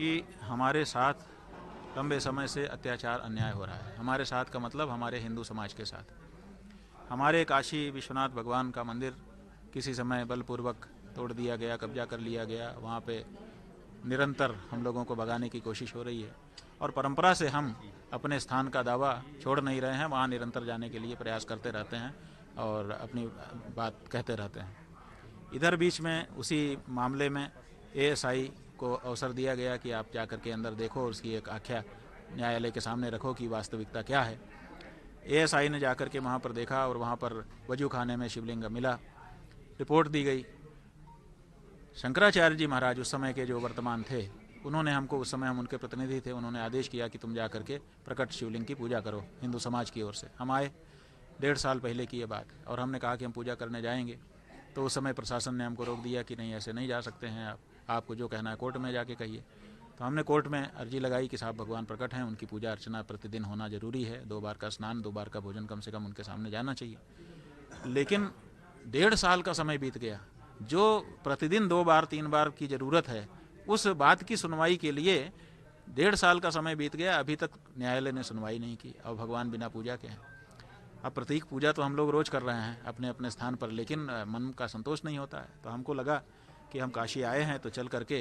कि हमारे साथ लंबे समय से अत्याचार अन्याय हो रहा है। हमारे साथ का मतलब हमारे हिंदू समाज के साथ। हमारे काशी विश्वनाथ भगवान का मंदिर किसी समय बलपूर्वक तोड़ दिया गया, कब्जा कर लिया गया। वहाँ पे निरंतर हम लोगों को भगाने की कोशिश हो रही है और परंपरा से हम अपने स्थान का दावा छोड़ नहीं रहे हैं। वहाँ निरंतर जाने के लिए प्रयास करते रहते हैं और अपनी बात कहते रहते हैं। इधर बीच में उसी मामले में एएसआई को अवसर दिया गया कि आप जाकर के अंदर देखो, उसकी एक आख्या न्यायालय के सामने रखो कि वास्तविकता क्या है। एएसआई ने जाकर के वहाँ पर देखा और वहाँ पर वजू खाने में शिवलिंग मिला। रिपोर्ट दी गई। शंकराचार्य जी महाराज उस समय के जो वर्तमान थे, उन्होंने हमको, उस समय हम उनके प्रतिनिधि थे, उन्होंने आदेश किया कि तुम जा करके प्रकट शिवलिंग की पूजा करो हिंदू समाज की ओर से। हम आए, 1.5 साल पहले की ये बात, और हमने कहा कि हम पूजा करने जाएंगे। तो उस समय प्रशासन ने हमको रोक दिया कि नहीं, ऐसे नहीं जा सकते हैं आपको जो कहना है कोर्ट में जाके कहिए। तो हमने कोर्ट में अर्जी लगाई कि साहब भगवान प्रकट हैं, उनकी पूजा अर्चना प्रतिदिन होना जरूरी है, 2 बार का स्नान, 2 बार का भोजन कम से कम उनके सामने जाना चाहिए। लेकिन 1.5 साल का समय बीत गया। जो प्रतिदिन 2 बार 3 बार की ज़रूरत है, उस बात की सुनवाई के लिए 1.5 साल का समय बीत गया। अभी तक न्यायालय ने सुनवाई नहीं की। अब भगवान बिना पूजा के हैं। अब प्रतीक पूजा तो हम लोग रोज़ कर रहे हैं अपने अपने स्थान पर, लेकिन मन का संतोष नहीं होता है। तो हमको लगा कि हम काशी आए हैं तो चल करके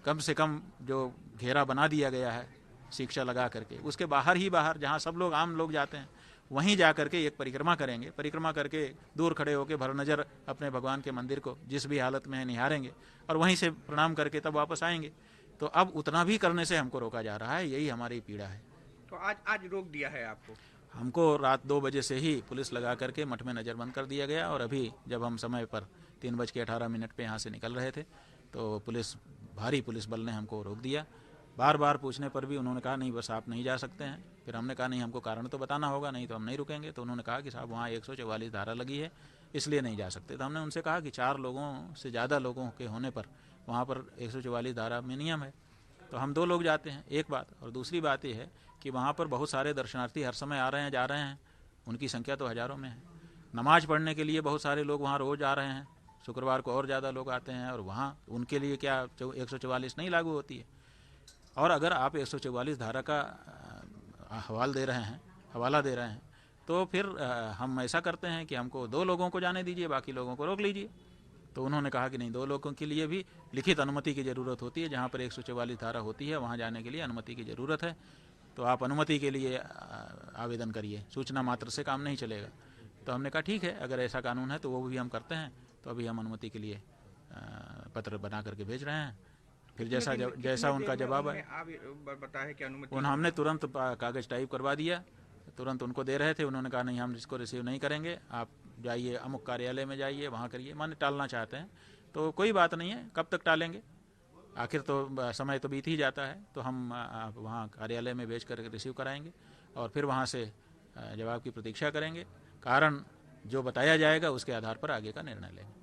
कम से कम जो घेरा बना दिया गया है शिक्षा लगा करके, उसके बाहर ही बाहर, जहाँ सब लोग आम लोग जाते हैं, वहीं जा करके एक परिक्रमा करेंगे। परिक्रमा करके दूर खड़े होकर भर नज़र अपने भगवान के मंदिर को जिस भी हालत में है निहारेंगे और वहीं से प्रणाम करके तब वापस आएंगे। तो अब उतना भी करने से हमको रोका जा रहा है। यही हमारी पीड़ा है। तो आज आज रोक दिया है आपको? हमको रात 2 बजे से ही पुलिस लगा करके मठ में नज़रबंद कर दिया गया। और अभी जब हम समय पर 3:18 पे यहाँ से निकल रहे थे तो भारी पुलिस बल ने हमको रोक दिया। बार बार पूछने पर भी उन्होंने कहा नहीं, बस आप नहीं जा सकते हैं। फिर हमने कहा नहीं, हमको कारण तो बताना होगा, नहीं तो हम नहीं रुकेंगे। तो उन्होंने कहा कि साहब वहाँ 144 धारा लगी है, इसलिए नहीं जा सकते। तो हमने उनसे कहा कि 4 लोगों से ज़्यादा लोगों के होने पर वहाँ पर 144 धारा में नियम है, तो हम 2 लोग जाते हैं, एक बात। और दूसरी बात यह है कि वहाँ पर बहुत सारे दर्शनार्थी हर समय आ रहे हैं, जा रहे हैं। उनकी संख्या तो हज़ारों में है। नमाज पढ़ने के लिए बहुत सारे लोग वहाँ रोज़ आ रहे हैं। शुक्रवार को और ज़्यादा लोग आते हैं, और वहाँ उनके लिए क्या 144 नहीं लागू होती है? और अगर आप 144 धारा का हवाला दे रहे हैं तो फिर हम ऐसा करते हैं कि हमको 2 लोगों को जाने दीजिए, बाकी लोगों को रोक लीजिए। तो उन्होंने कहा कि नहीं, 2 लोगों के लिए भी लिखित अनुमति की ज़रूरत होती है। जहाँ पर 144 धारा होती है वहाँ जाने के लिए अनुमति की ज़रूरत है। तो आप अनुमति के लिए आवेदन करिए, सूचना मात्र से काम नहीं चलेगा। तो हमने कहा ठीक है, अगर ऐसा कानून है तो वो भी हम करते हैं। तो अभी हम अनुमति के लिए पत्र बना करके भेज रहे हैं। फिर जैसा कितने उनका देर में जवाब है, उन्होंने आप बताया कि अनुमति? उन हमने तुरंत कागज़ टाइप करवा दिया। तुरंत उनको दे रहे थे, उन्होंने कहा नहीं, हम इसको रिसीव नहीं करेंगे, आप जाइए अमुक कार्यालय में जाइए, वहाँ करिए। माने टालना चाहते हैं। तो कोई बात नहीं है, कब तक टालेंगे, आखिर तो समय तो बीत ही जाता है। तो हम वहाँ कार्यालय में भेज कर रिसीव कराएंगे और फिर वहाँ से जवाब की प्रतीक्षा करेंगे। कारण जो बताया जाएगा उसके आधार पर आगे का निर्णय लेंगे।